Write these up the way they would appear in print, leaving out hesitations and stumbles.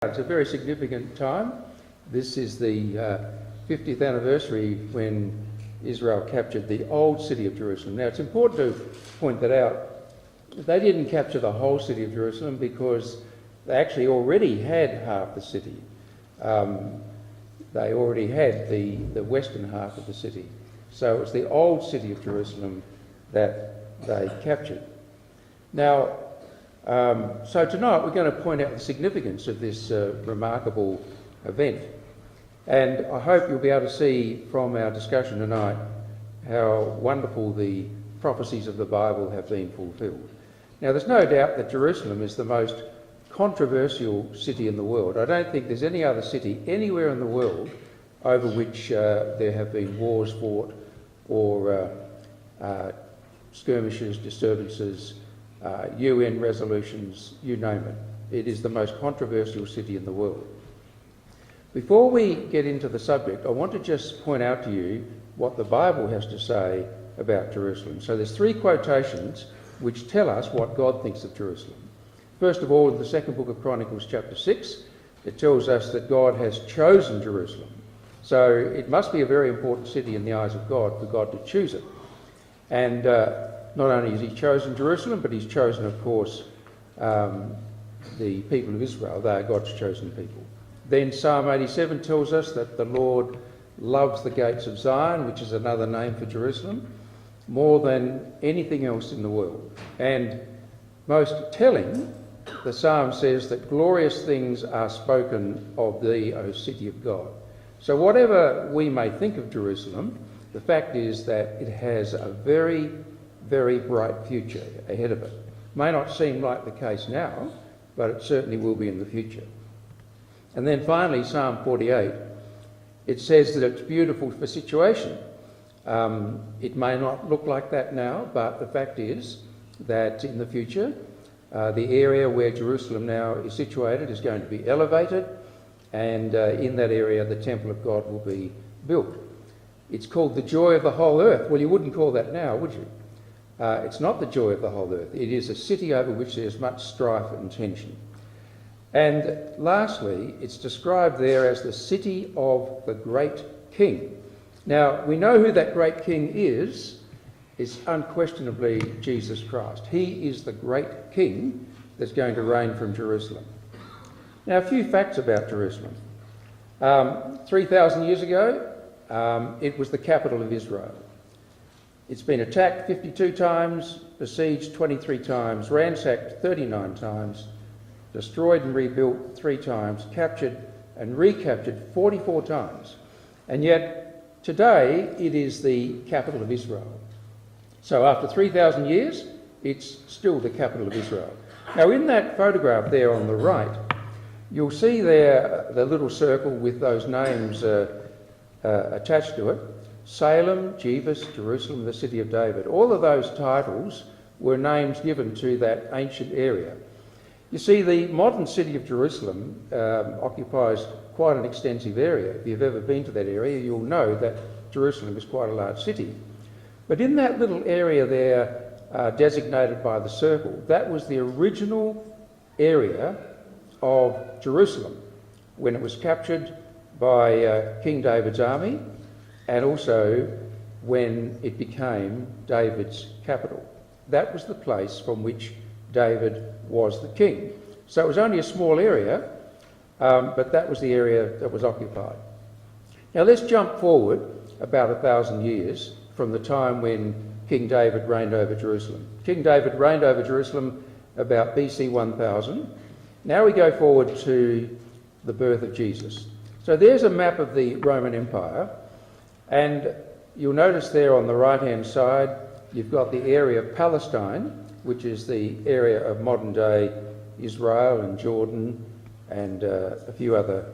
It's a very significant time. This is the 50th anniversary when Israel captured the old city of Jerusalem. Now, it's important to point that out. They didn't capture the whole city of Jerusalem because they actually already had half the city. They already had the western half of the city. So it was the old city of Jerusalem that they captured. Now, so tonight we're going to point out the significance of this remarkable event, and I hope you'll be able to see from our discussion tonight how wonderful the prophecies of the Bible have been fulfilled. Now, there's no doubt that Jerusalem is the most controversial city in the world. I don't think there's any other city anywhere in the world over which there have been wars fought or skirmishes, disturbances, UN resolutions, you name it. It is the most controversial city in the world. Before we get into the subject, I want to just point out to you what the Bible has to say about Jerusalem. So there's three quotations which tell us what God thinks of Jerusalem. First of all, in the second book of Chronicles, chapter 6, it tells us that God has chosen Jerusalem. So it must be a very important city in the eyes of God for God to choose it. And not only has he chosen Jerusalem, but he's chosen, of course, the people of Israel. They are God's chosen people. Then Psalm 87 tells us that the Lord loves the gates of Zion, which is another name for Jerusalem, more than anything else in the world. And most telling, the psalm says that glorious things are spoken of thee, O city of God. So whatever we may think of Jerusalem, the fact is that it has a very, very bright future ahead of it. May not seem like the case now, but it certainly will be in the future. And then finally, Psalm 48, it says that it's beautiful for situation. It may not look like that now, but the fact is that in the future, the area where Jerusalem now is situated is going to be elevated, and in that area the temple of God will be built. It's called the joy of the whole earth. Well, you wouldn't call that now, would you? It's not the joy of the whole earth. It is a city over which there's much strife and tension. And lastly, it's described there as the city of the great king. Now, we know who that great king is. It's unquestionably Jesus Christ. He is the great king that's going to reign from Jerusalem. Now, a few facts about Jerusalem. 3,000 years ago, it was the capital of Israel. It's been attacked 52 times, besieged 23 times, ransacked 39 times, destroyed and rebuilt 3 times, captured and recaptured 44 times. And yet, today, it is the capital of Israel. So after 3,000 years, it's still the capital of Israel. Now, in that photograph there on the right, you'll see there the little circle with those names attached to it. Salem, Jebus, Jerusalem, the city of David. All of those titles were names given to that ancient area. You see, the modern city of Jerusalem occupies quite an extensive area. If you've ever been to that area, you'll know that Jerusalem is quite a large city. But in that little area there, designated by the circle, that was the original area of Jerusalem when it was captured by King David's army, and also when it became David's capital. That was the place from which David was the king. So it was only a small area, but that was the area that was occupied. Now let's jump forward about 1,000 years from the time when King David reigned over Jerusalem. King David reigned over Jerusalem about BC 1000. Now we go forward to the birth of Jesus. So there's a map of the Roman Empire, and you'll notice there on the right-hand side, you've got the area of Palestine, which is the area of modern-day Israel and Jordan and a few other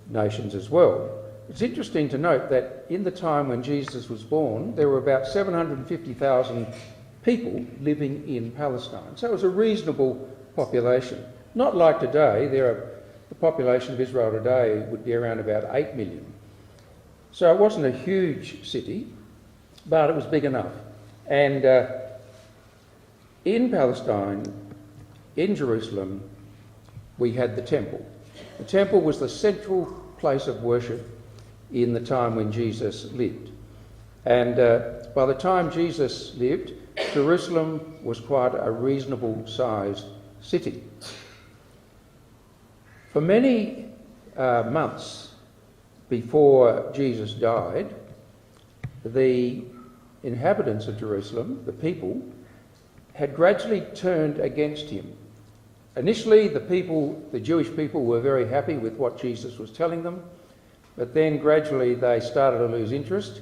nations as well. It's interesting to note that in the time when Jesus was born, there were about 750,000 people living in Palestine. So it was a reasonable population. Not like today. The population of Israel today would be around about 8 million. So it wasn't a huge city, but it was big enough. And in Palestine, in Jerusalem, we had the temple. The temple was the central place of worship in the time when Jesus lived. And by the time Jesus lived, Jerusalem was quite a reasonable sized city. For many months before Jesus died, the inhabitants of Jerusalem, the people, had gradually turned against him. Initially, the Jewish people were very happy with what Jesus was telling them, but then gradually they started to lose interest,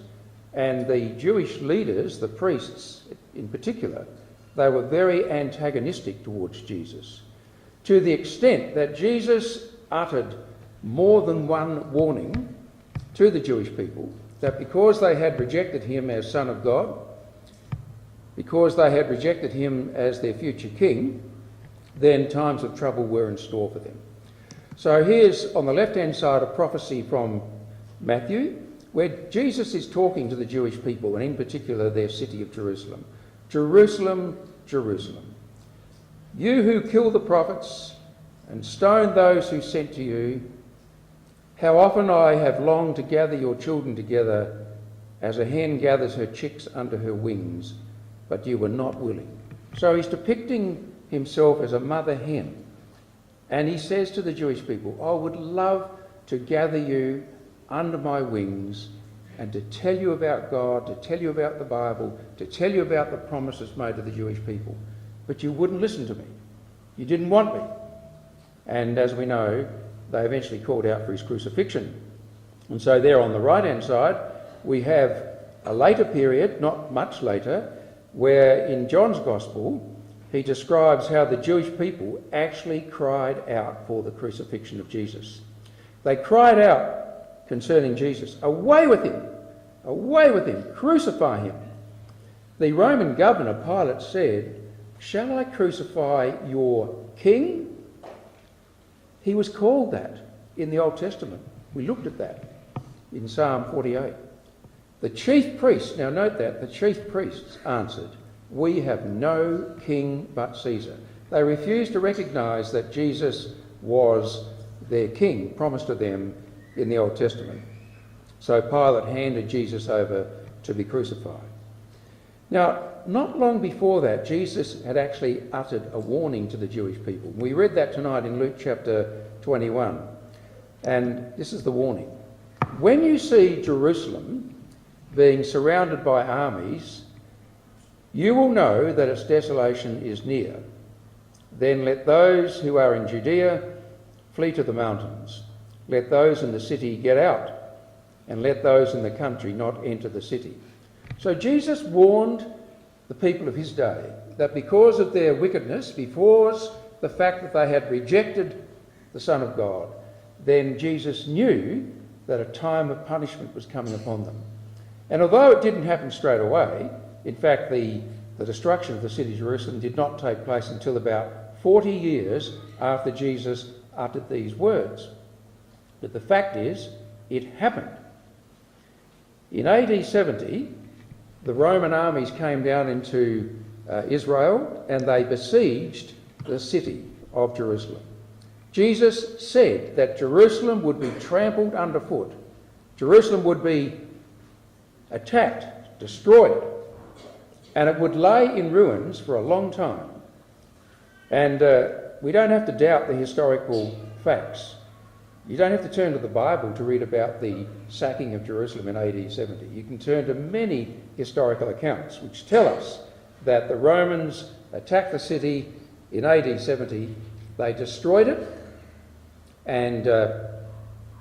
and the Jewish leaders, the priests in particular, they were very antagonistic towards Jesus, to the extent that Jesus uttered more than one warning to the Jewish people that because they had rejected him as Son of God, because they had rejected him as their future king, then times of trouble were in store for them. So here's on the left-hand side a prophecy from Matthew, where Jesus is talking to the Jewish people, and in particular their city of Jerusalem. Jerusalem, Jerusalem, you who kill the prophets and stone those who sent to you, how often I have longed to gather your children together as a hen gathers her chicks under her wings, but you were not willing. So he's depicting himself as a mother hen. And he says to the Jewish people, I would love to gather you under my wings and to tell you about God, to tell you about the Bible, to tell you about the promises made to the Jewish people. But you wouldn't listen to me. You didn't want me. And as we know, they eventually called out for his crucifixion. And so there on the right-hand side, we have a later period, not much later, where in John's Gospel, he describes how the Jewish people actually cried out for the crucifixion of Jesus. They cried out concerning Jesus, away with him, crucify him. The Roman governor, Pilate, said, shall I crucify your king? He was called that in the Old Testament. We looked at that in Psalm 48. The chief priests, now note that, the chief priests answered, we have no king but Caesar. They refused to recognise that Jesus was their king, promised to them in the Old Testament. So Pilate handed Jesus over to be crucified. Now, not long before that, Jesus had actually uttered a warning to the Jewish people. We read that tonight in Luke chapter 21. And this is the warning. When you see Jerusalem being surrounded by armies, you will know that its desolation is near. Then let those who are in Judea flee to the mountains. Let those in the city get out, and let those in the country not enter the city. So Jesus warned the people of his day that because of their wickedness, because the fact that they had rejected the Son of God, then Jesus knew that a time of punishment was coming upon them. And although it didn't happen straight away, in fact, the destruction of the city of Jerusalem did not take place until about 40 years after Jesus uttered these words. But the fact is, it happened. In AD 70, the Roman armies came down into Israel and they besieged the city of Jerusalem. Jesus said that Jerusalem would be trampled underfoot. Jerusalem would be attacked, destroyed, and it would lay in ruins for a long time. And we don't have to doubt the historical facts. You don't have to turn to the Bible to read about the sacking of Jerusalem in AD 70. You can turn to many historical accounts which tell us that the Romans attacked the city in AD 70. They destroyed it, and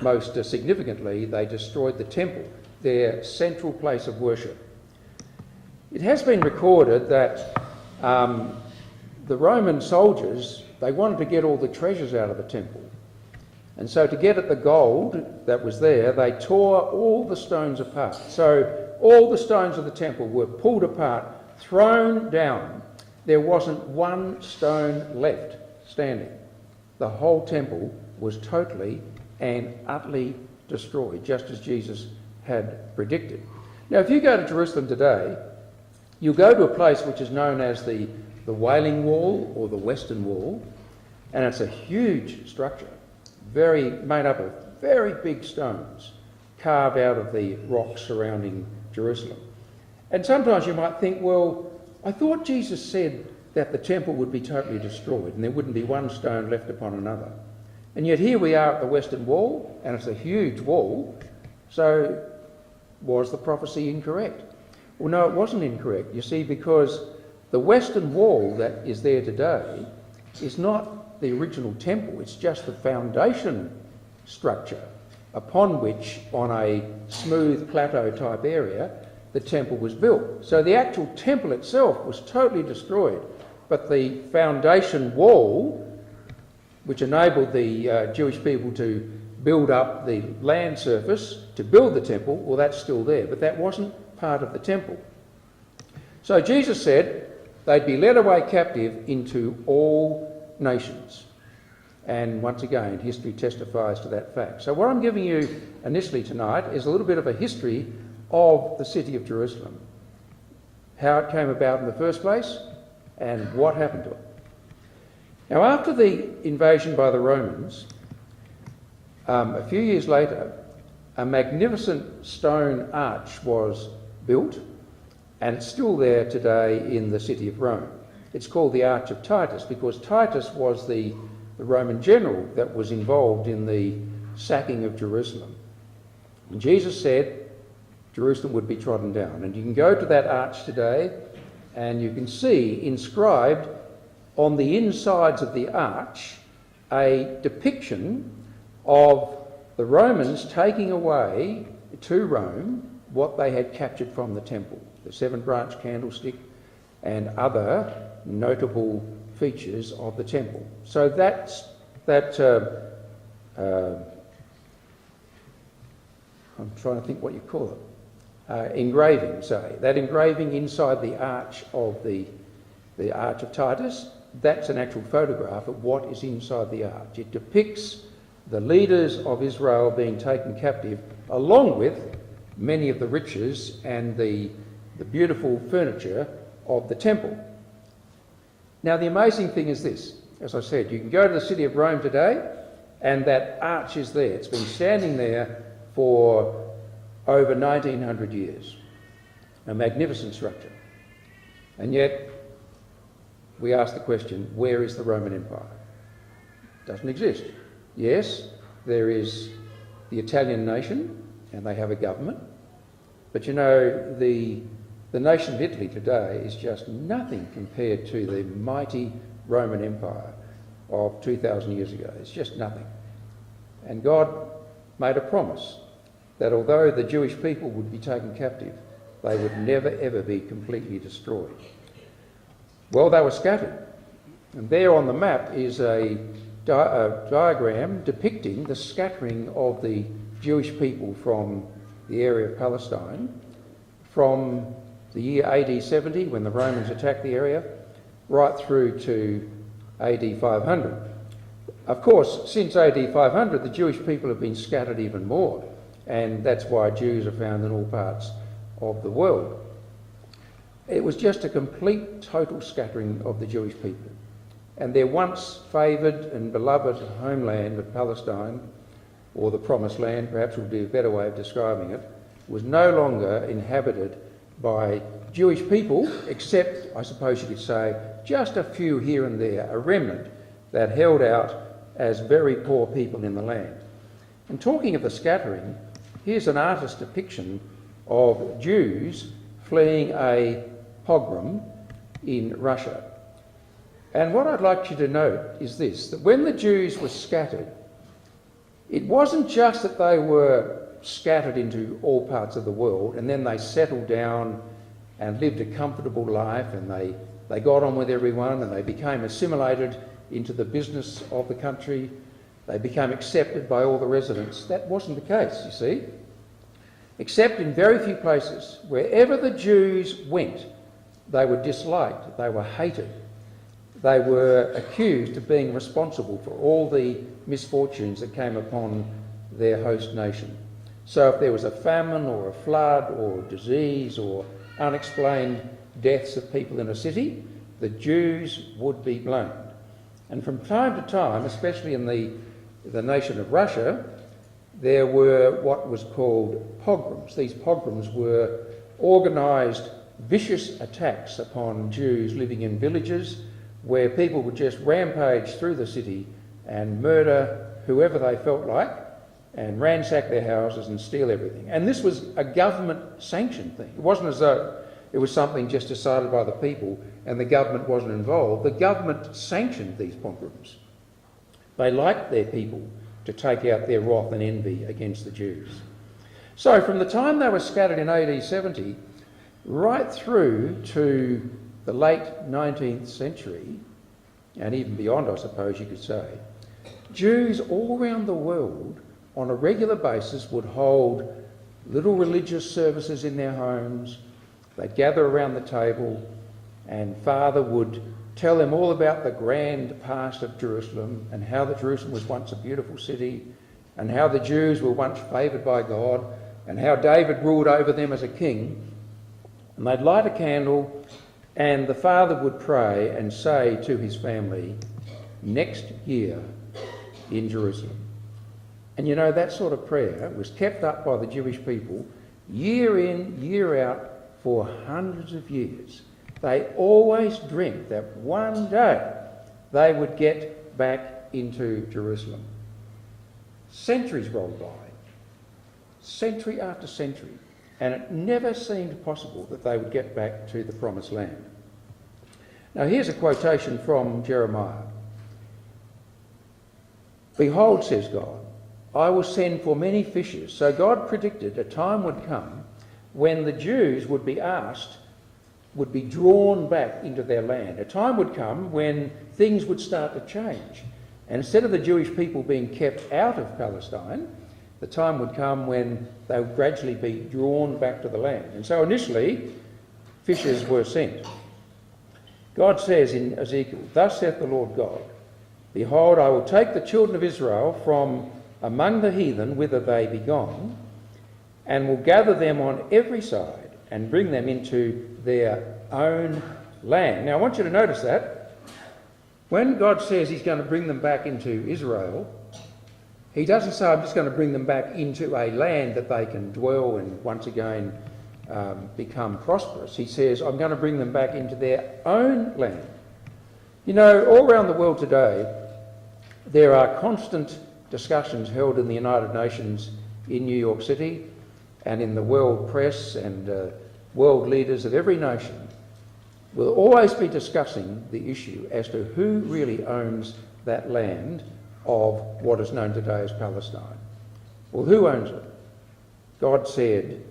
most significantly, they destroyed the temple, their central place of worship. It has been recorded that the Roman soldiers, they wanted to get all the treasures out of the temple. And so to get at the gold that was there, they tore all the stones apart. So all the stones of the temple were pulled apart, thrown down. There wasn't one stone left standing. The whole temple was totally and utterly destroyed, just as Jesus had predicted. Now, if you go to Jerusalem today, you'll go to a place which is known as the Wailing Wall or the Western Wall, and it's a huge structure, made up of very big stones carved out of the rocks surrounding Jerusalem. And sometimes you might think, well, I thought Jesus said that the temple would be totally destroyed and there wouldn't be one stone left upon another. And yet here we are at the Western Wall, and it's a huge wall, so was the prophecy incorrect? Well, no, it wasn't incorrect, you see, because the Western Wall that is there today is not the original temple, it's just the foundation structure upon which, on a smooth plateau type area, the temple was built. So the actual temple itself was totally destroyed, but the foundation wall, which enabled the Jewish people to build up the land surface to build the temple, well, that's still there, but that wasn't part of the temple. So Jesus said they'd be led away captive into all nations. And once again, history testifies to that fact. So what I'm giving you initially tonight is a little bit of a history of the city of Jerusalem, how it came about in the first place and what happened to it. Now, after the invasion by the Romans, a few years later, a magnificent stone arch was built, and it's still there today in the city of Rome. It's called the Arch of Titus because Titus was the Roman general that was involved in the sacking of Jerusalem. And Jesus said Jerusalem would be trodden down. And you can go to that arch today and you can see inscribed on the insides of the arch a depiction of the Romans taking away to Rome what they had captured from the temple, the 7-branch candlestick and other notable features of the temple. So I'm trying to think what you call it, engraving, say. That engraving inside the arch of the Arch of Titus, that's an actual photograph of what is inside the arch. It depicts the leaders of Israel being taken captive, along with many of the riches and the beautiful furniture of the temple. Now, the amazing thing is this. As I said, you can go to the city of Rome today and that arch is there. It's been standing there for over 1900 years. A magnificent structure. And yet, we ask the question, where is the Roman Empire? It doesn't exist. Yes, there is the Italian nation, and they have a government. But you know, the nation of Italy today is just nothing compared to the mighty Roman Empire of 2,000 years ago. It's just nothing. And God made a promise that although the Jewish people would be taken captive, they would never ever be completely destroyed. Well, they were scattered. And there on the map is a diagram depicting the scattering of the Jewish people from the area of Palestine from the year AD 70, when the Romans attacked the area, right through to AD 500. Of course, since AD 500, the Jewish people have been scattered even more, and that's why Jews are found in all parts of the world. It was just a complete, total scattering of the Jewish people. And their once favoured and beloved homeland of Palestine, or the Promised Land, perhaps would be a better way of describing it, was no longer inhabited by Jewish people, except, I suppose you could say, just a few here and there, a remnant that held out as very poor people in the land. And talking of the scattering, here's an artist's depiction of Jews fleeing a pogrom in Russia. And what I'd like you to note is this, that when the Jews were scattered, it wasn't just that they were scattered into all parts of the world and then they settled down and lived a comfortable life and they got on with everyone and they became assimilated into the business of the country. They became accepted by all the residents. That wasn't the case, you see. Except in very few places. Wherever the Jews went, they were disliked, they were hated. They were accused of being responsible for all the misfortunes that came upon their host nation. So if there was a famine or a flood or a disease or unexplained deaths of people in a city, the Jews would be blamed. And from time to time, especially in the the nation of Russia, there were what was called pogroms. These pogroms were organised, vicious attacks upon Jews living in villages where people would just rampage through the city and murder whoever they felt like and ransack their houses and steal everything. And this was a government-sanctioned thing. It wasn't as though it was something just decided by the people and the government wasn't involved. The government sanctioned these pogroms. They liked their people to take out their wrath and envy against the Jews. So from the time they were scattered in AD 70 right through to the late 19th century, and even beyond, I suppose you could say, Jews all around the world on a regular basis would hold little religious services in their homes. They'd gather around the table and Father would tell them all about the grand past of Jerusalem and how that Jerusalem was once a beautiful city and how the Jews were once favoured by God and how David ruled over them as a king. And they'd light a candle and the father would pray and say to his family, next year in Jerusalem. And you know, that sort of prayer was kept up by the Jewish people year in, year out for hundreds of years. They always dreamt that one day they would get back into Jerusalem. Centuries rolled by, century after century, and it never seemed possible that they would get back to the promised land. Now here's a quotation from Jeremiah. Behold, says God, I will send for many fishers. So God predicted a time would come when the Jews would be asked, would be drawn back into their land. A time would come when things would start to change. And instead of the Jewish people being kept out of Palestine, the time would come when they would gradually be drawn back to the land. And so initially, fishers were sent. God says in Ezekiel, thus saith the Lord God, behold, I will take the children of Israel from among the heathen whither they be gone, and will gather them on every side and bring them into their own land. Now I want you to notice that when God says he's going to bring them back into Israel, he doesn't say I'm just going to bring them back into a land that they can dwell and once again become prosperous. He says I'm going to bring them back into their own land. You know, all around the world today there are constant discussions held in the United Nations in New York City and in the world press, and world leaders of every nation will always be discussing the issue as to who really owns that land of what is known today as Palestine. Well, who owns it? God said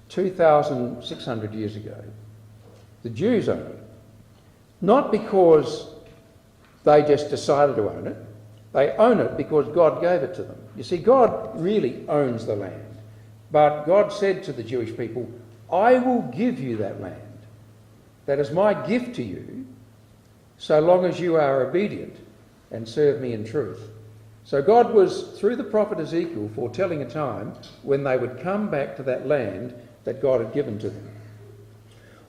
2,600 years ago, the Jews own it. Not because they just decided to own it. They own it because God gave it to them. You see, God really owns the land. But God said to the Jewish people, I will give you that land. That is my gift to you, so long as you are obedient and serve me in truth. So God was, through the prophet Ezekiel, foretelling a time when they would come back to that land that God had given to them.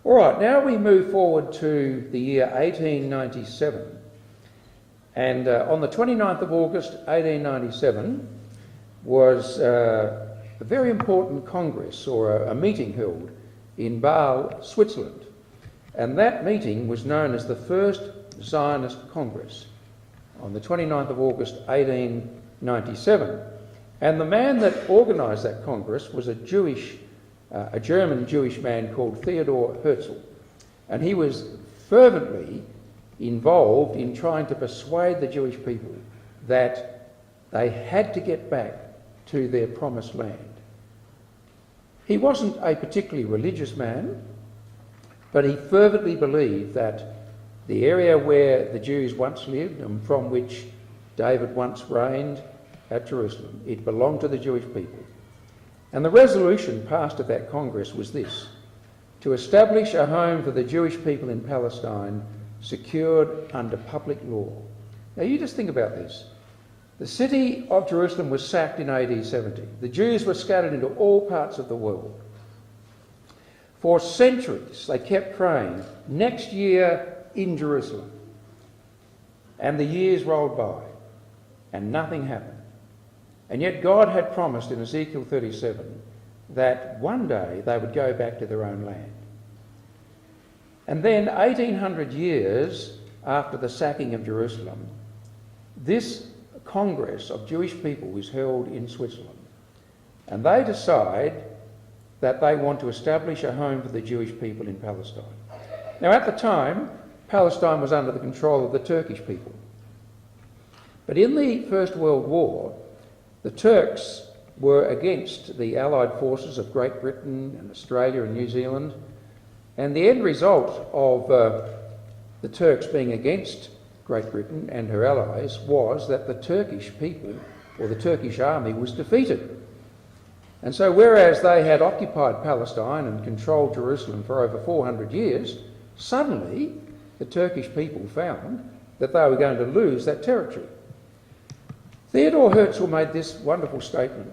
All right, now we move forward to the year 1897. And on the 29th of August 1897 was a very important congress or a meeting held in Basel, Switzerland. And that meeting was known as the First Zionist Congress on the 29th of August 1897. And the man that organised that congress was a German Jewish man called Theodor Herzl. And he was fervently involved in trying to persuade the Jewish people that they had to get back to their promised land. He wasn't a particularly religious man, but he fervently believed that the area where the Jews once lived and from which David once reigned at Jerusalem, it belonged to the Jewish people. And the resolution passed at that Congress was this: to establish a home for the Jewish people in Palestine secured under public law. Now you just think about this. The city of Jerusalem was sacked in AD 70. The Jews were scattered into all parts of the world. For centuries they kept praying, next year in Jerusalem. And the years rolled by and nothing happened. And yet God had promised in Ezekiel 37 that one day they would go back to their own land. And then 1800 years after the sacking of Jerusalem, this Congress of Jewish people is held in Switzerland. And they decide that they want to establish a home for the Jewish people in Palestine. Now, at the time, Palestine was under the control of the Turkish people. But in the First World War, the Turks were against the Allied forces of Great Britain and Australia and New Zealand. And the end result of the Turks being against Great Britain and her allies was that the Turkish people, or the Turkish army, was defeated. And so whereas they had occupied Palestine and controlled Jerusalem for over 400 years, suddenly the Turkish people found that they were going to lose that territory. Theodore Herzl made this wonderful statement.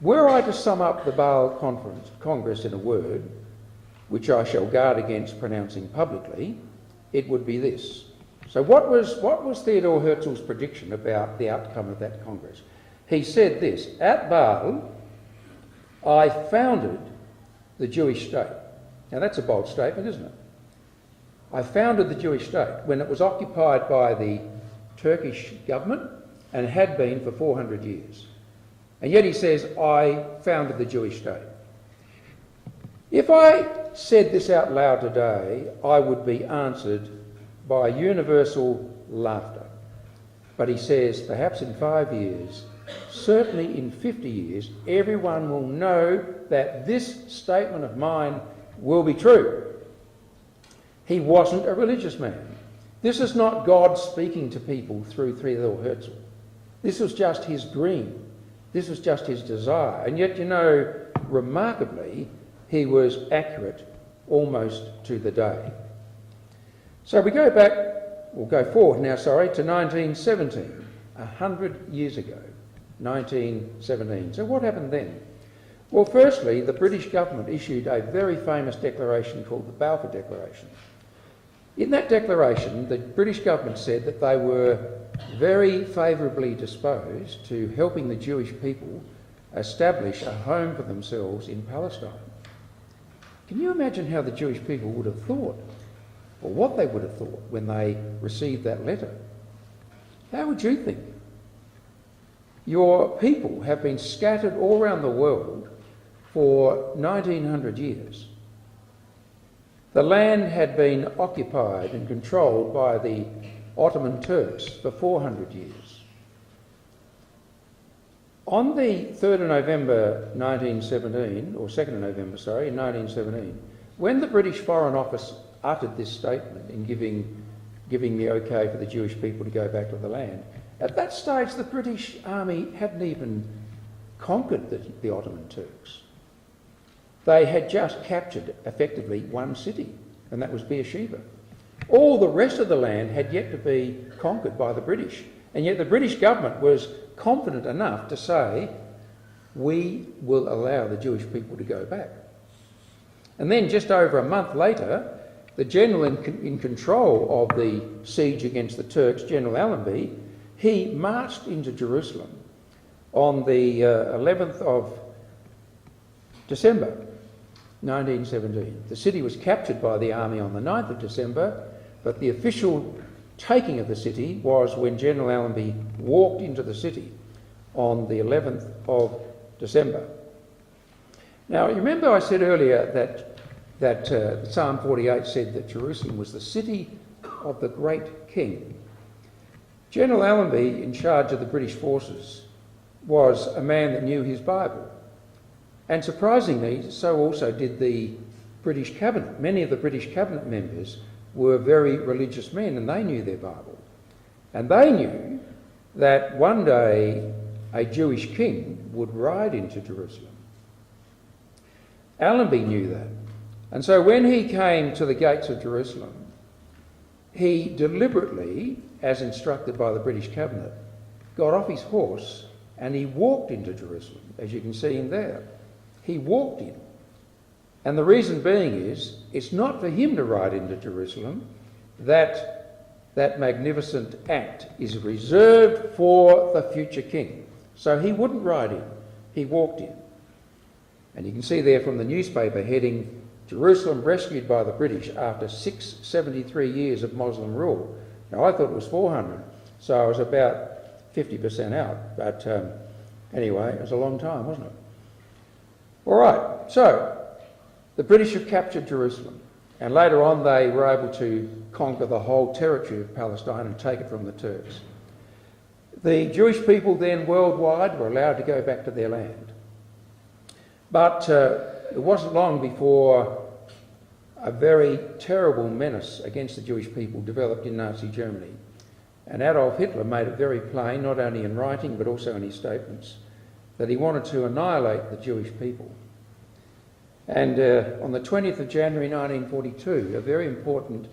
Were I to sum up the Basel Congress in a word, which I shall guard against pronouncing publicly, it would be this. So what was Theodore Herzl's prediction about the outcome of that Congress? He said this: at Basel, I founded the Jewish state. Now that's a bold statement, isn't it? I founded the Jewish state when it was occupied by the Turkish government and had been for 400 years. And yet he says, I founded the Jewish state. If I said this out loud today, I would be answered by universal laughter. But he says, perhaps in 5 years, certainly in 50 years, everyone will know that this statement of mine will be true. He wasn't a religious man. This is not God speaking to people through Theodore Herzl. This was just his dream. This was just his desire. And yet, remarkably, he was accurate almost to the day. So we go forward now, to 1917, 100 years ago, 1917. So what happened then? Well, firstly, the British government issued a very famous declaration called the Balfour Declaration. In that declaration, the British government said that they were very favourably disposed to helping the Jewish people establish a home for themselves in Palestine. Can you imagine how the Jewish people would have thought, or what they would have thought when they received that letter? How would you think? Your people have been scattered all around the world for 1900 years. The land had been occupied and controlled by the Ottoman Turks for 400 years. On the 3rd of November 1917, or 2nd of November, in 1917, when the British Foreign Office uttered this statement in giving the okay for the Jewish people to go back to the land, at that stage the British army hadn't even conquered the Ottoman Turks. They had just captured, effectively, one city, and that was Beersheba. All the rest of the land had yet to be conquered by the British, and yet the British government was confident enough to say, we will allow the Jewish people to go back. And then just over a month later, the general in control of the siege against the Turks, General Allenby, he marched into Jerusalem on the 11th of December 1917. The city was captured by the army on the 9th of December, but the official taking of the city was when General Allenby walked into the city on the 11th of December. Now, you remember I said earlier that Psalm 48 said that Jerusalem was the city of the great king. General Allenby, in charge of the British forces, was a man that knew his Bible. And surprisingly, so also did the British cabinet. Many of the British cabinet members were very religious men, and they knew their Bible. And they knew that one day a Jewish king would ride into Jerusalem. Allenby knew that. And so when he came to the gates of Jerusalem, he deliberately, as instructed by the British cabinet, got off his horse and he walked into Jerusalem, as you can see him there. He walked in. And the reason being is, it's not for him to ride into Jerusalem, that that magnificent act is reserved for the future king. So he wouldn't ride in, he walked in. And you can see there from the newspaper heading, Jerusalem rescued by the British after 673 years of Muslim rule. Now I thought it was 400, so I was about 50% out. But anyway, it was a long time, wasn't it? All right, so the British have captured Jerusalem, and later on they were able to conquer the whole territory of Palestine and take it from the Turks. The Jewish people then worldwide were allowed to go back to their land. But it wasn't long before a very terrible menace against the Jewish people developed in Nazi Germany. And Adolf Hitler made it very plain, not only in writing but also in his statements, that he wanted to annihilate the Jewish people. And on the 20th of January 1942, a very important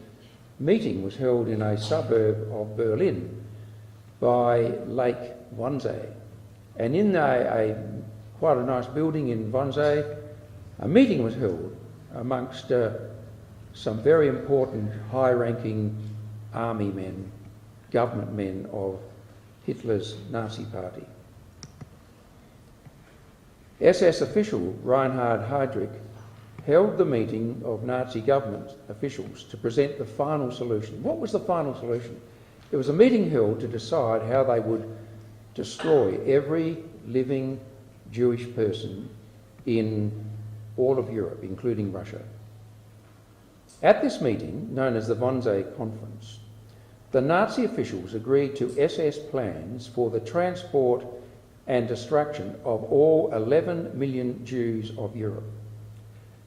meeting was held in a suburb of Berlin by Lake Wannsee. And in quite a nice building in Wannsee, a meeting was held amongst some very important high-ranking army men, government men of Hitler's Nazi party. SS official Reinhard Heydrich held the meeting of Nazi government officials to present the final solution. What was the final solution? It was a meeting held to decide how they would destroy every living Jewish person in all of Europe, including Russia. At this meeting, known as the Wannsee Conference, the Nazi officials agreed to SS plans for the transport and destruction of all 11 million Jews of Europe.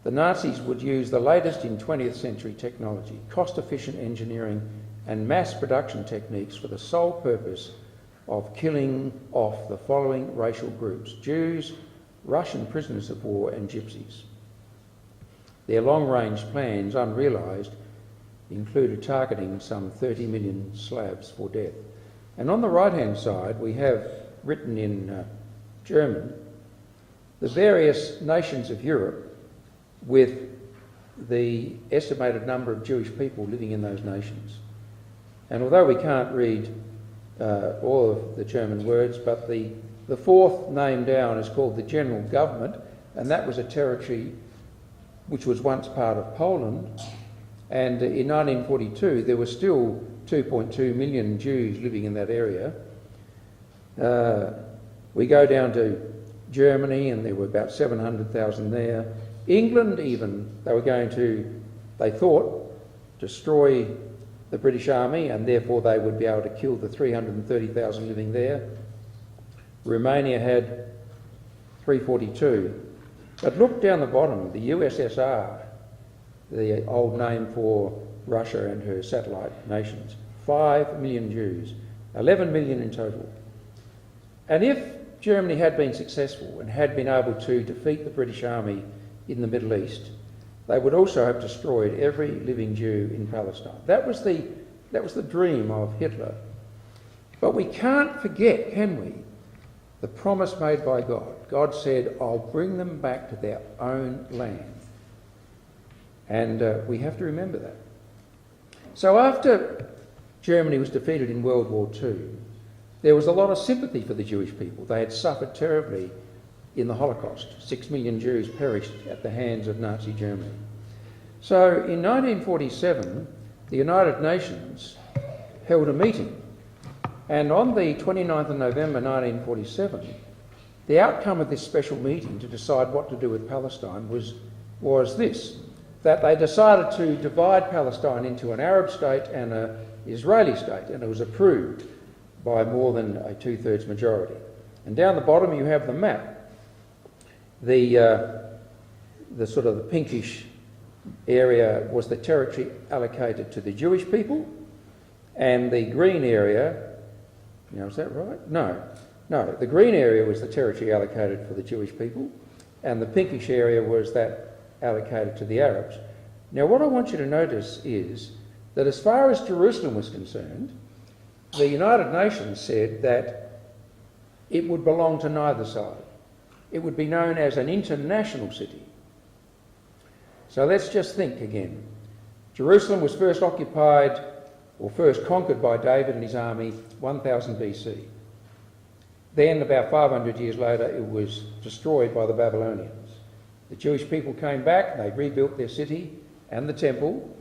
The Nazis would use the latest in 20th century technology, cost-efficient engineering and mass production techniques for the sole purpose of killing off the following racial groups: Jews, Russian prisoners of war and gypsies. Their long-range plans, unrealised, included targeting some 30 million Slavs for death. And on the right-hand side we have written in German the various nations of Europe with the estimated number of Jewish people living in those nations. And although we can't read all of the German words, but the fourth name down is called the General Government, and that was a territory which was once part of Poland. And in 1942 there were still 2.2 million Jews living in that area. We go down to Germany and there were about 700,000 there. England even, they thought, destroy the British Army, and therefore they would be able to kill the 330,000 living there. Romania had 342. But look down the bottom, the USSR, the old name for Russia and her satellite nations, 5 million Jews, 11 million in total. And if Germany had been successful and had been able to defeat the British Army in the Middle East, they would also have destroyed every living Jew in Palestine. That was the dream of Hitler. But we can't forget, can we, the promise made by God. God said, I'll bring them back to their own land. And we have to remember that. So after Germany was defeated in World War II, there was a lot of sympathy for the Jewish people. They had suffered terribly in the Holocaust. 6 million Jews perished at the hands of Nazi Germany. So in 1947, the United Nations held a meeting. And on the 29th of November 1947, the outcome of this special meeting to decide what to do with Palestine was this, that they decided to divide Palestine into an Arab state and an Israeli state, and it was approved by more than a two-thirds majority. And down the bottom you have the map. The sort of the pinkish area was the territory allocated to the Jewish people, and the green area, now is that right? No, the green area was the territory allocated for the Jewish people, and the pinkish area was that allocated to the Arabs. Now what I want you to notice is that as far as Jerusalem was concerned, the United Nations said that it would belong to neither side. It would be known as an international city. So let's just think again. Jerusalem was first occupied or first conquered by David and his army 1000 BC. Then, about 500 years later, it was destroyed by the Babylonians. The Jewish people came back, they rebuilt their city and the temple,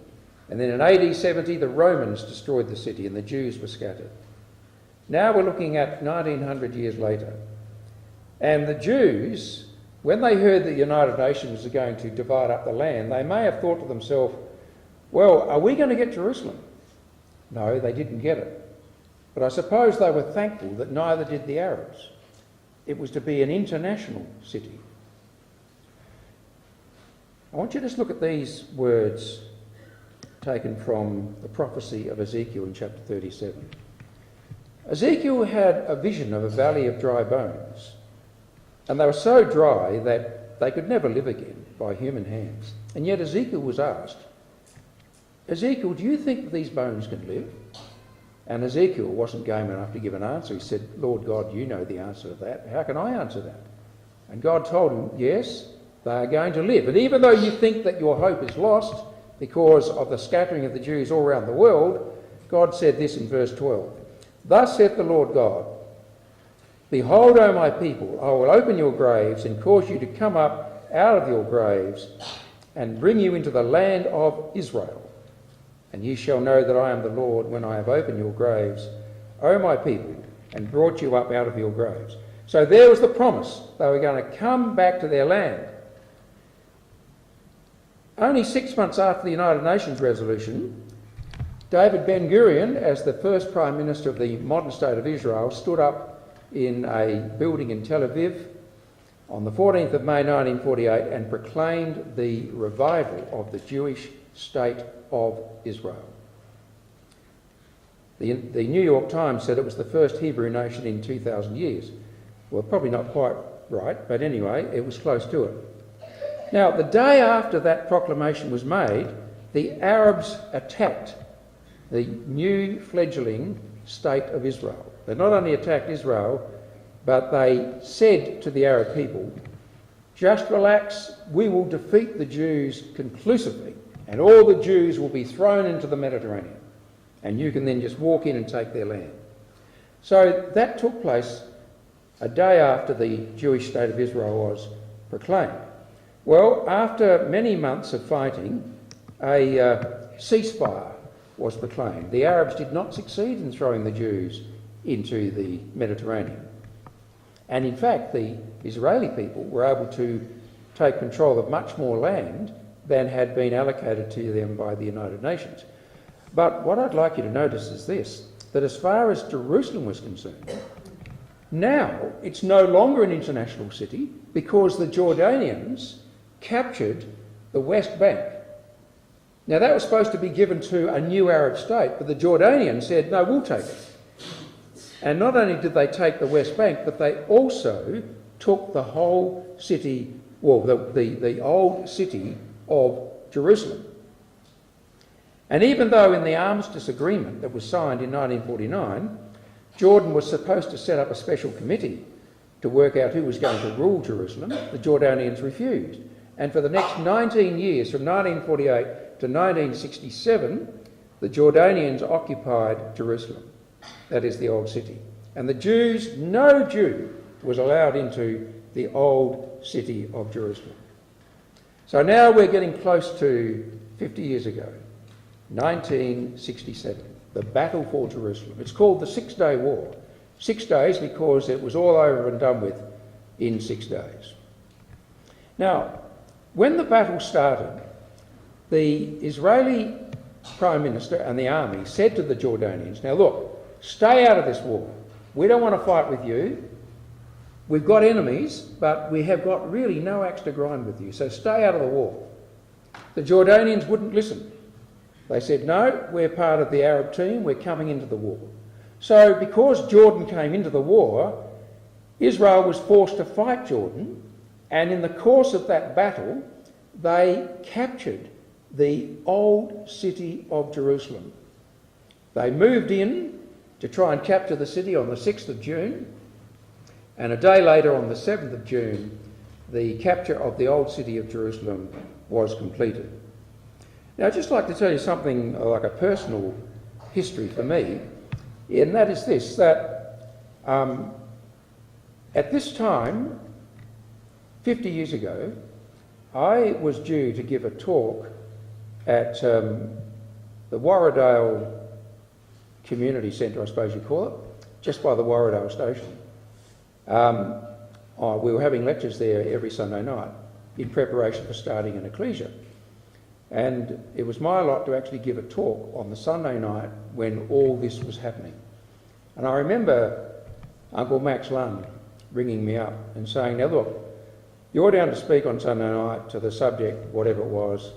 and then in AD 70 the Romans destroyed the city and the Jews were scattered. Now we're looking at 1900 years later, and the Jews, when they heard the United Nations are going to divide up the land, they may have thought to themselves, well, are we going to get Jerusalem? No, they didn't get it. But I suppose they were thankful that neither did the Arabs. It was to be an international city. I want you to just look at these words taken from the prophecy of Ezekiel in chapter 37. Ezekiel had a vision of a valley of dry bones, and they were so dry that they could never live again by human hands. And yet Ezekiel was asked, Ezekiel, do you think that these bones can live? And Ezekiel wasn't game enough to give an answer. He said, Lord God, you know the answer to that. How can I answer that? And God told him, yes, they are going to live. And even though you think that your hope is lost because of the scattering of the Jews all around the world, God said this in verse 12. Thus saith the Lord God, behold, O my people, I will open your graves and cause you to come up out of your graves and bring you into the land of Israel. And ye shall know that I am the Lord when I have opened your graves, O my people, and brought you up out of your graves. So there was the promise. They were going to come back to their land. Only 6 months after the United Nations resolution, David Ben-Gurion, as the first Prime Minister of the modern state of Israel, stood up in a building in Tel Aviv on the 14th of May 1948 and proclaimed the revival of the Jewish state of Israel. The New York Times said it was the first Hebrew nation in 2,000 years. Well, probably not quite right, but anyway, it was close to it. Now, the day after that proclamation was made, the Arabs attacked the new fledgling state of Israel. They not only attacked Israel, but they said to the Arab people, just relax, we will defeat the Jews conclusively, and all the Jews will be thrown into the Mediterranean, and you can then just walk in and take their land. So that took place a day after the Jewish state of Israel was proclaimed. Well, after many months of fighting, a ceasefire was proclaimed. The Arabs did not succeed in throwing the Jews into the Mediterranean. And in fact, the Israeli people were able to take control of much more land than had been allocated to them by the United Nations. But what I'd like you to notice is this, that as far as Jerusalem was concerned, now it's no longer an international city because the Jordanians captured the West Bank. Now that was supposed to be given to a new Arab state, but the Jordanians said, no, we'll take it. And not only did they take the West Bank, but they also took the whole city, well, the old city of Jerusalem. And even though in the armistice agreement that was signed in 1949, Jordan was supposed to set up a special committee to work out who was going to rule Jerusalem, the Jordanians refused. And for the next 19 years, from 1948 to 1967, the Jordanians occupied Jerusalem. That is the old city. And the Jews, no Jew was allowed into the old city of Jerusalem. So now we're getting close to 50 years ago, 1967, the battle for Jerusalem. It's called the 6-Day War. 6 days because it was all over and done with in 6 days. Now, when the battle started, the Israeli Prime Minister and the army said to the Jordanians, now look, stay out of this war. We don't want to fight with you. We've got enemies, but we have got really no axe to grind with you, so stay out of the war. The Jordanians wouldn't listen. They said, no, we're part of the Arab team, we're coming into the war. So because Jordan came into the war, Israel was forced to fight Jordan, and in the course of that battle, they captured the old city of Jerusalem. They moved in to try and capture the city on the 6th of June, and a day later, on the 7th of June, the capture of the old city of Jerusalem was completed. Now, I'd just like to tell you something like a personal history for me, and that is this, that at this time, 50 years ago, I was due to give a talk at the Warradale Community Centre, I suppose you call it, just by the Warradale station. We were having lectures there every Sunday night in preparation for starting an ecclesia. And it was my lot to actually give a talk on the Sunday night when all this was happening. And I remember Uncle Max Lund ringing me up and saying, now look, you're down to speak on Sunday night to the subject, whatever it was,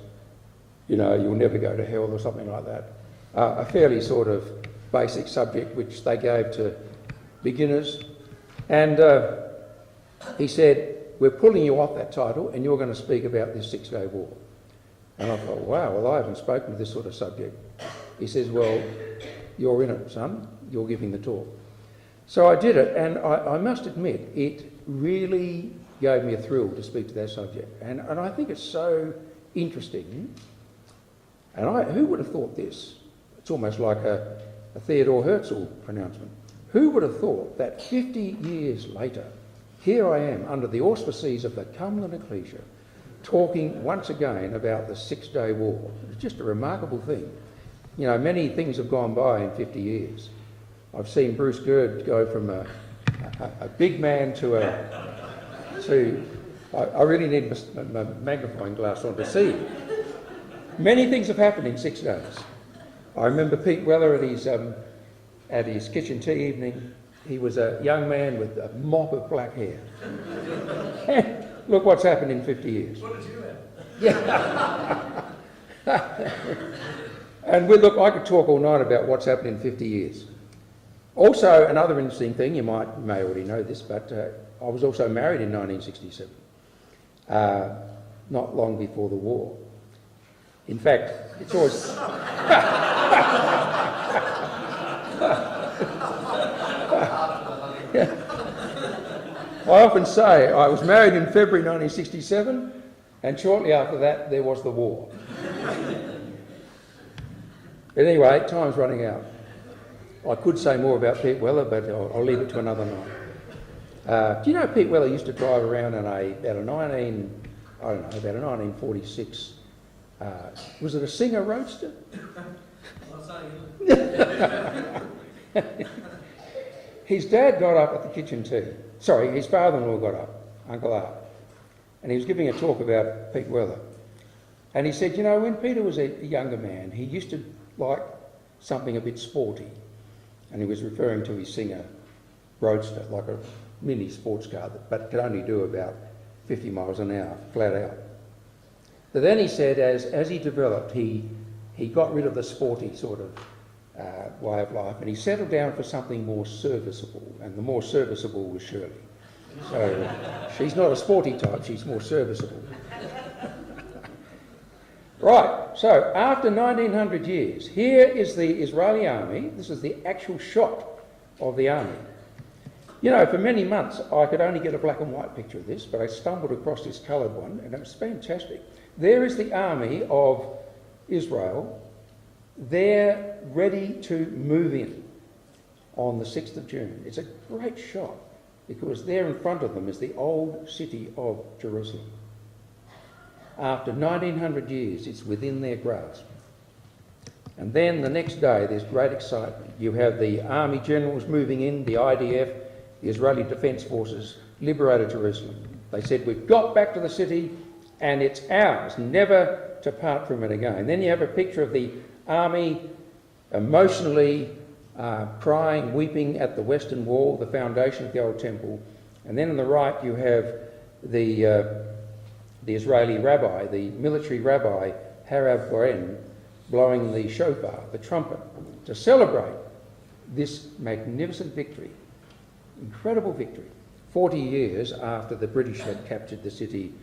you know, you'll never go to hell or something like that. A fairly sort of basic subject which they gave to beginners. And he said, we're pulling you off that title and you're going to speak about this Six-Day War. And I thought, wow, well, I haven't spoken to this sort of subject. He says, well, you're in it, son. You're giving the talk. So I did it, and I must admit, it really gave me a thrill to speak to that subject. And I think it's so interesting. And who would have thought this? It's almost like a Theodore Herzl pronouncement. Who would have thought that 50 years later, here I am under the auspices of the Cumberland Ecclesia, talking once again about the Six-Day War. It's just a remarkable thing. You know, many things have gone by in 50 years. I've seen Bruce Gerd go from a big man to I really need my magnifying glass on to see. Many things have happened in 6 days. I remember Pete Weller at his kitchen tea evening. He was a young man with a mop of black hair. Look what's happened in 50 years. What did you have? Yeah. And look, I could talk all night about what's happened in 50 years. Also, another interesting thing, you may already know this, but I was also married in 1967, not long before the war. In fact, it's always... I often say I was married in February 1967, and shortly after that there was the war. But anyway, time's running out. I could say more about Pete Weller, but I'll leave it to another night. Do you know Pete Weller used to drive around in about a 1946, was it a Singer Roadster? His dad got up at the kitchen tea. Sorry, his father-in-law got up, Uncle Art, and he was giving a talk about Pete Weller. And he said, you know, when Peter was a younger man, he used to like something a bit sporty. And he was referring to his Singer Roadster, like a mini sports car, but could only do about 50 miles an hour, flat out. But then he said as he developed, he got rid of the sporty sort of way of life, and he settled down for something more serviceable, and the more serviceable was Shirley. So she's not a sporty type, she's more serviceable. Right, so after 1900 years, here is the Israeli army. This is the actual shot of the army. You know, for many months I could only get a black and white picture of this, but I stumbled across this coloured one, and it was fantastic. There is the army of Israel. They're ready to move in on the 6th of June. It's a great shot because there in front of them is the old city of Jerusalem. After 1900 years, it's within their grasp. And then the next day, there's great excitement. You have the army generals moving in, the IDF, the Israeli Defence Forces, liberated Jerusalem. They said, we've got back to the city and it's ours, never to part from it again. Then you have a picture of the army emotionally crying, weeping at the Western Wall, the foundation of the old temple. And then on the right you have the Israeli rabbi, the military rabbi, Harav Goren, blowing the shofar, the trumpet, to celebrate this magnificent victory. Incredible victory. 40 years after the British had captured the city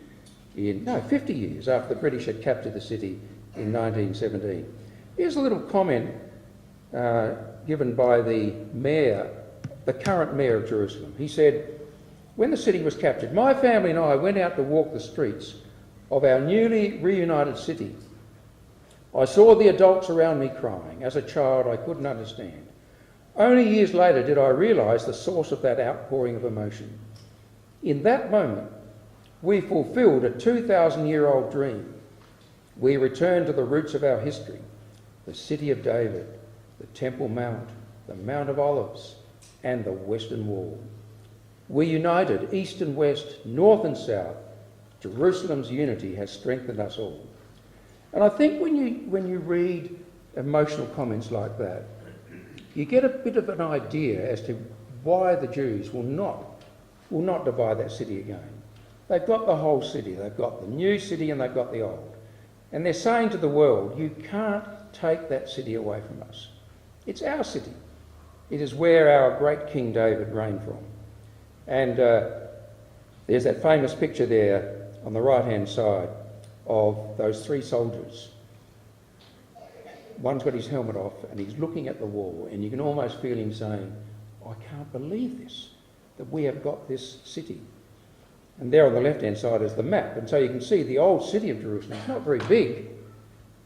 50 years after the British had captured the city in 1917. Here's a little comment given by the mayor, the current mayor of Jerusalem. He said, when the city was captured, my family and I went out to walk the streets of our newly reunited city. I saw the adults around me crying. As a child, I couldn't understand. Only years later did I realise the source of that outpouring of emotion. In that moment, we fulfilled a 2,000-year-old dream. We returned to the roots of our history, the city of David, the Temple Mount, the Mount of Olives, and the Western Wall. We united east and west, north and south. Jerusalem's unity has strengthened us all. And I think when you read emotional comments like that, you get a bit of an idea as to why the Jews will not divide that city again. They've got the whole city. They've got the new city and they've got the old. And they're saying to the world, you can't take that city away from us. It's our city. It is where our great King David reigned from. And there's that famous picture there on the right-hand side of those three soldiers. One's got his helmet off and he's looking at the wall, and you can almost feel him saying, I can't believe this, that we have got this city. And there on the left-hand side is the map. And so you can see the old city of Jerusalem. It's not very big,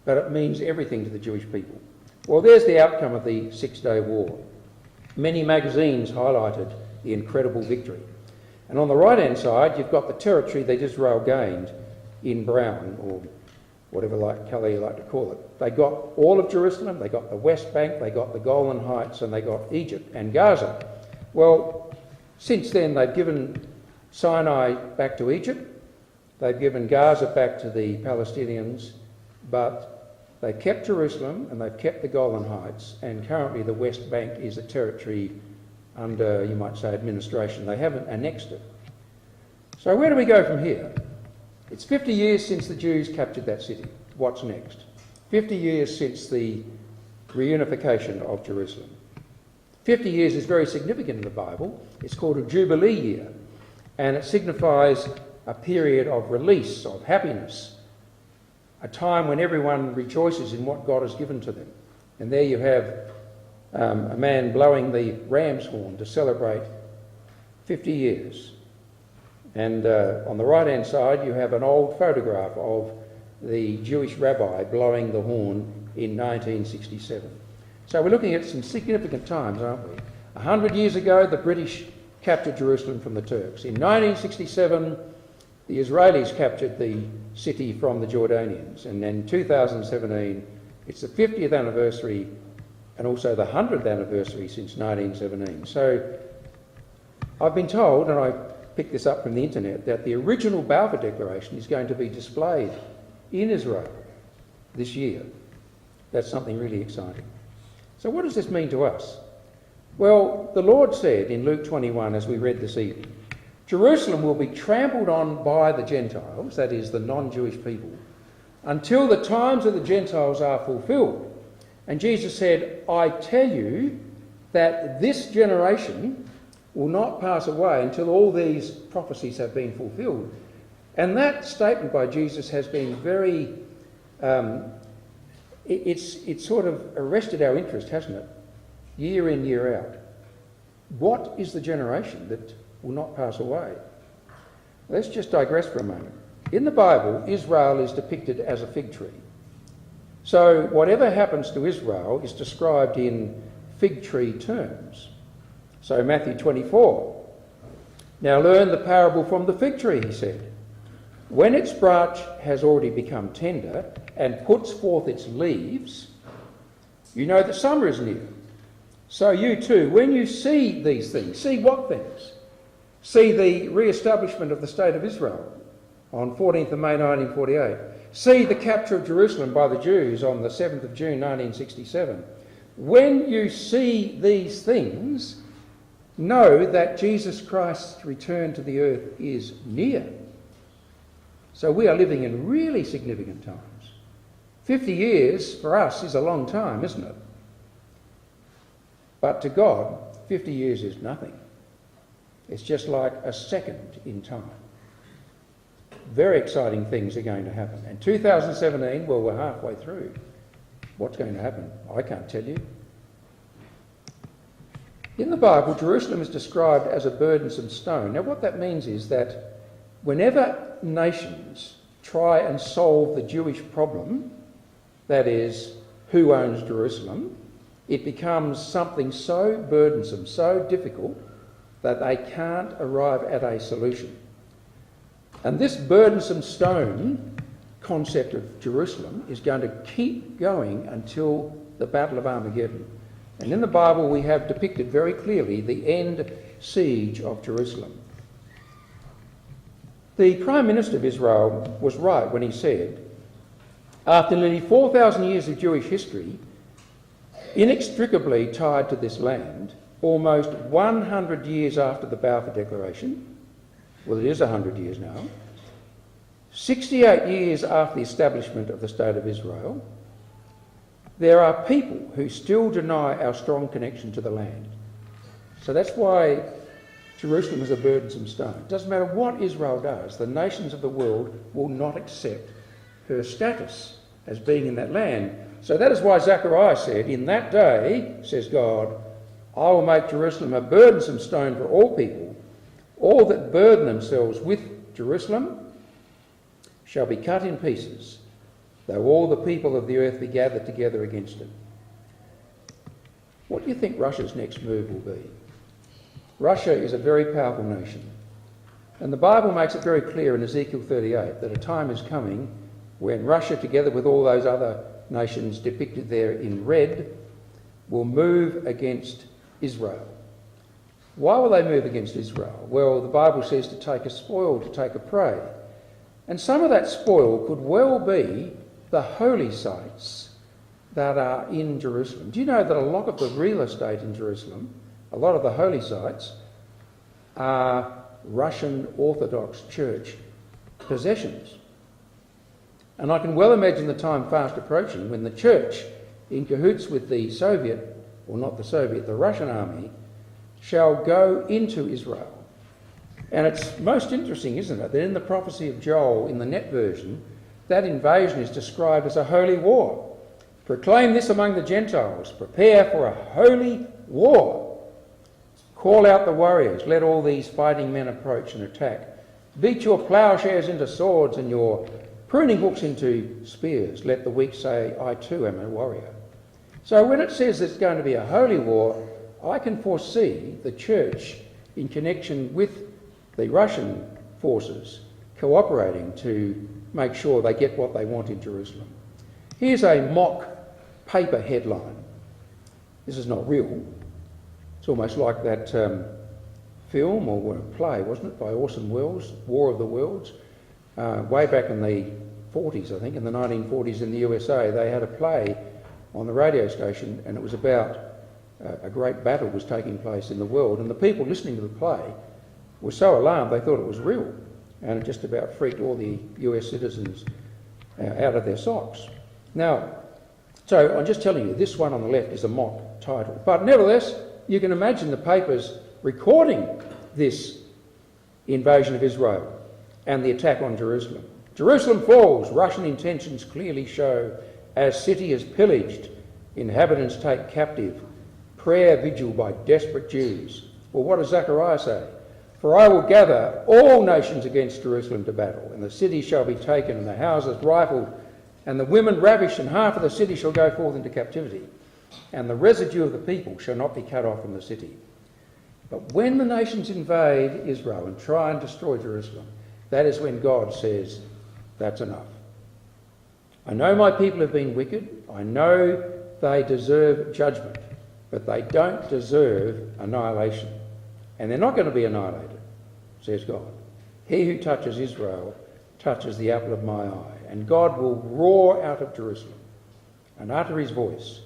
but it means everything to the Jewish people. Well, there's the outcome of the Six-Day War. Many magazines highlighted the incredible victory. And on the right-hand side, you've got the territory that Israel gained in brown, or whatever colour you like to call it. They got all of Jerusalem, they got the West Bank, they got the Golan Heights, and they got Egypt and Gaza. Well, since then they've given Sinai back to Egypt, they've given Gaza back to the Palestinians, but they kept Jerusalem and they've kept the Golan Heights, and currently the West Bank is a territory under, you might say, administration. They haven't annexed it. So where do we go from here? It's 50 years since the Jews captured that city. What's next? 50 years since the reunification of Jerusalem. 50 years is very significant in the Bible. It's called a Jubilee year, and it signifies a period of release, of happiness, a time when everyone rejoices in what God has given to them. And there you have a man blowing the ram's horn to celebrate 50 years. And on the right-hand side, you have an old photograph of the Jewish rabbi blowing the horn in 1967. So we're looking at some significant times, aren't we? 100 years ago, the British captured Jerusalem from the Turks. In 1967, the Israelis captured the city from the Jordanians. And in 2017, it's the 50th anniversary and also the 100th anniversary since 1917. So I've been told, and I picked this up from the internet, that the original Balfour Declaration is going to be displayed in Israel this year. That's something really exciting. So what does this mean to us? Well, the Lord said in Luke 21, as we read this evening, Jerusalem will be trampled on by the Gentiles, that is, the non-Jewish people, until the times of the Gentiles are fulfilled. And Jesus said, I tell you that this generation will not pass away until all these prophecies have been fulfilled. And that statement by Jesus has been very, it's sort of arrested our interest, hasn't it? Year in, year out. What is the generation that will not pass away? Let's just digress for a moment. In the Bible, Israel is depicted as a fig tree. So whatever happens to Israel is described in fig tree terms. So Matthew 24, now learn the parable from the fig tree, he said. When its branch has already become tender and puts forth its leaves, you know that summer is near. So you too, when you see these things, see what things? See the re-establishment of the State of Israel on 14th of May 1948. See the capture of Jerusalem by the Jews on the 7th of June 1967. When you see these things, know that Jesus Christ's return to the earth is near. So we are living in really significant times. 50 years for us is a long time, isn't it? But to God, 50 years is nothing. It's just like a second in time. Very exciting things are going to happen. And 2017, well, we're halfway through. What's going to happen? I can't tell you. In the Bible, Jerusalem is described as a burdensome stone. Now, what that means is that whenever nations try and solve the Jewish problem, that is, who owns Jerusalem, it becomes something so burdensome, so difficult, that they can't arrive at a solution. And this burdensome stone concept of Jerusalem is going to keep going until the Battle of Armageddon. And in the Bible we have depicted very clearly the end siege of Jerusalem. The Prime Minister of Israel was right when he said, after nearly 4,000 years of Jewish history, inextricably tied to this land, almost 100 years after the Balfour Declaration, well, it is 100 years now, 68 years after the establishment of the State of Israel, there are people who still deny our strong connection to the land. So that's why Jerusalem is a burdensome stone. It doesn't matter what Israel does, the nations of the world will not accept her status as being in that land. So that is why Zechariah said, in that day, says God, I will make Jerusalem a burdensome stone for all people. All that burden themselves with Jerusalem shall be cut in pieces, though all the people of the earth be gathered together against it. What do you think Russia's next move will be? Russia is a very powerful nation. And the Bible makes it very clear in Ezekiel 38 that a time is coming when Russia, together with all those other nations depicted there in red, will move against Israel. Why will they move against Israel? Well, the Bible says to take a spoil, to take a prey. And some of that spoil could well be the holy sites that are in Jerusalem. Do you know that a lot of the real estate in Jerusalem, a lot of the holy sites, are Russian Orthodox Church possessions? And I can well imagine the time fast approaching when the church, in cahoots with the Soviet, or not the Soviet, the Russian army, shall go into Israel. And it's most interesting, isn't it, that in the prophecy of Joel, in the net version, that invasion is described as a holy war. Proclaim this among the Gentiles, prepare for a holy war. Call out the warriors, let all these fighting men approach and attack. Beat your ploughshares into swords and your pruning hooks into spears. Let the weak say, I too am a warrior. So when it says it's going to be a holy war, I can foresee the church in connection with the Russian forces cooperating to make sure they get what they want in Jerusalem. Here's a mock paper headline. This is not real. It's almost like that film or play, wasn't it, by Orson Welles, War of the Worlds. Way back in the 40s, I think, in the 1940s in the USA, they had a play on the radio station, and it was about a great battle was taking place in the world, and the people listening to the play were so alarmed they thought it was real, and it just about freaked all the US citizens out of their socks. Now, so I'm just telling you, this one on the left is a mock title, but nevertheless, you can imagine the papers recording this invasion of Israel and the attack on Jerusalem. Jerusalem falls, Russian intentions clearly show, as city is pillaged, inhabitants take captive, prayer vigil by desperate Jews. Well, what does Zechariah say? For I will gather all nations against Jerusalem to battle, and the city shall be taken, and the houses rifled, and the women ravished, and half of the city shall go forth into captivity, and the residue of the people shall not be cut off from the city. But when the nations invade Israel and try and destroy Jerusalem, that is when God says, that's enough. I know my people have been wicked. I know they deserve judgment, but they don't deserve annihilation. And they're not going to be annihilated, says God. He who touches Israel touches the apple of my eye. And God will roar out of Jerusalem and utter his voice,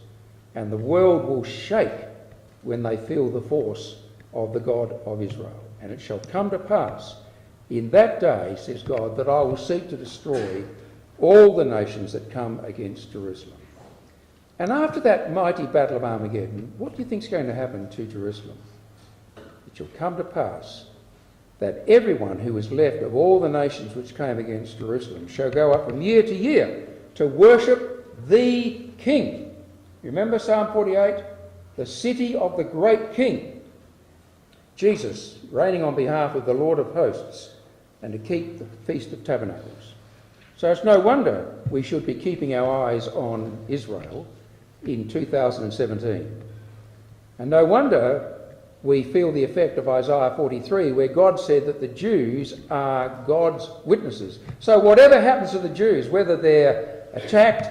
and the world will shake when they feel the force of the God of Israel. And it shall come to pass in that day, says God, that I will seek to destroy all the nations that come against Jerusalem. And after that mighty battle of Armageddon, what do you think is going to happen to Jerusalem? It shall come to pass that everyone who is left of all the nations which came against Jerusalem shall go up from year to year to worship the King. You remember Psalm 48? The city of the great King. Jesus reigning on behalf of the Lord of hosts, and to keep the Feast of Tabernacles. So it's no wonder we should be keeping our eyes on Israel in 2017. And no wonder we feel the effect of Isaiah 43, where God said that the Jews are God's witnesses. So whatever happens to the Jews, whether they're attacked,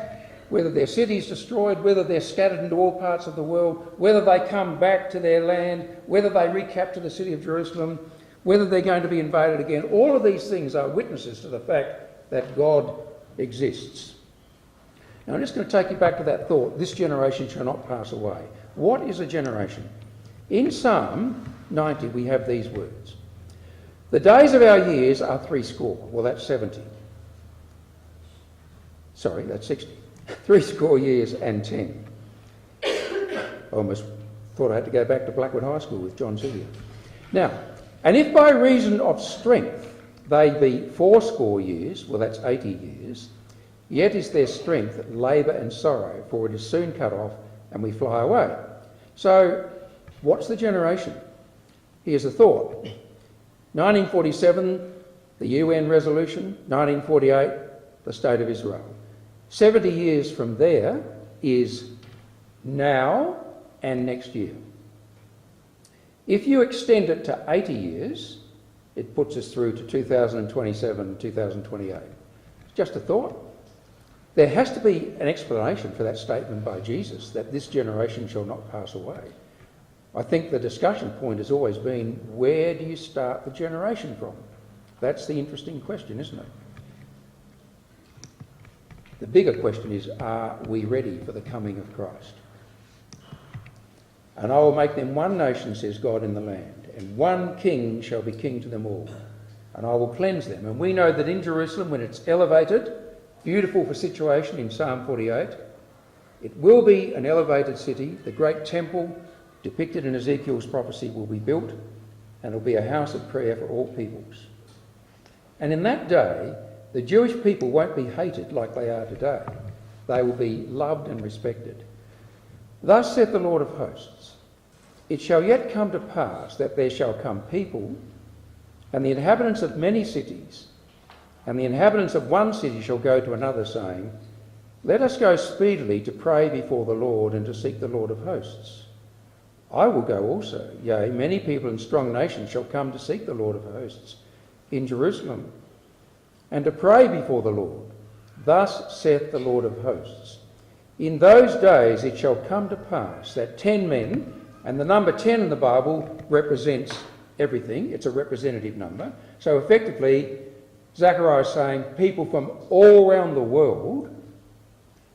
whether their cities destroyed, whether they're scattered into all parts of the world, whether they come back to their land, whether they recapture the city of Jerusalem, whether they're going to be invaded again, all of these things are witnesses to the fact that God exists. Now I'm just going to take you back to that thought, this generation shall not pass away. What is a generation? In Psalm 90 we have these words. The days of our years are 60. Well, that's 70. Sorry, that's 60. 60 years and 10. I almost thought I had to go back to Blackwood High School with John Sylvia. Now, and if by reason of strength they be 80 years, well that's 80 years, yet is their strength labour and sorrow, for it is soon cut off and we fly away. So, what's the generation? Here's a thought. 1947, the UN resolution. 1948, the State of Israel. 70 years from there is now and next year. If you extend it to 80 years, it puts us through to 2027, 2028. Just a thought. There has to be an explanation for that statement by Jesus, that this generation shall not pass away. I think the discussion point has always been, where do you start the generation from? That's the interesting question, isn't it? The bigger question is, are we ready for the coming of Christ? And I will make them one nation, says God, in the land, and one king shall be king to them all, and I will cleanse them. And we know that in Jerusalem, when it's elevated, beautiful for situation in Psalm 48, it will be an elevated city. The great temple depicted in Ezekiel's prophecy will be built, and it will be a house of prayer for all peoples. And in that day, the Jewish people won't be hated like they are today. They will be loved and respected. Thus saith the Lord of hosts, it shall yet come to pass that there shall come people, and the inhabitants of many cities, and the inhabitants of one city shall go to another, saying, let us go speedily to pray before the Lord and to seek the Lord of hosts. I will go also, yea, many people and strong nations shall come to seek the Lord of hosts in Jerusalem, and to pray before the Lord. Thus saith the Lord of hosts, in those days it shall come to pass that 10 men, and the number 10 in the Bible represents everything, it's a representative number, so effectively Zechariah is saying people from all around the world,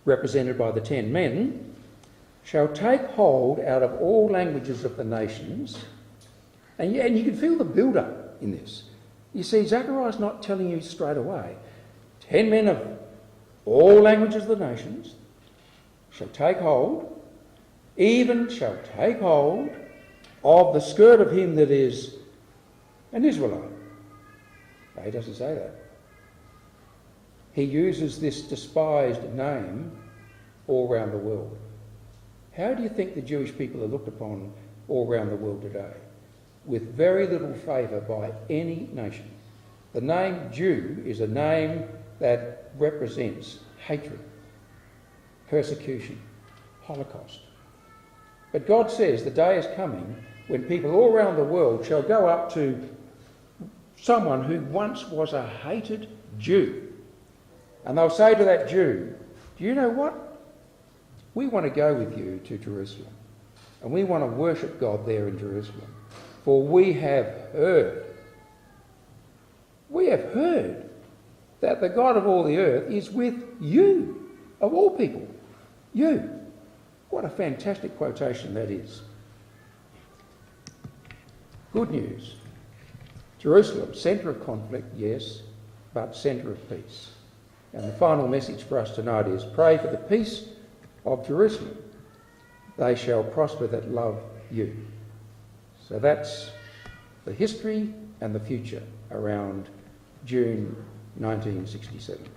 represented by the 10 men, shall take hold out of all languages of the nations. And you can feel the build-up in this. You see, Zechariah's not telling you straight away. 10 men of all languages of the nations shall take hold, even shall take hold of the skirt of him that is an Israelite. No, he doesn't say that. He uses this despised name all around the world. How do you think the Jewish people are looked upon all around the world today? With very little favour by any nation. The name Jew is a name that represents hatred, persecution, Holocaust. But God says the day is coming when people all around the world shall go up to someone who once was a hated Jew, and they'll say to that Jew, do you know what? We want to go with you to Jerusalem, and we want to worship God there in Jerusalem, for we have heard that the God of all the earth is with you, of all people, you. What a fantastic quotation that is. Good news. Jerusalem, centre of conflict, yes, but centre of peace. And the final message for us tonight is, pray for the peace of Jerusalem. They shall prosper that love you. So that's the history and the future around June 1967.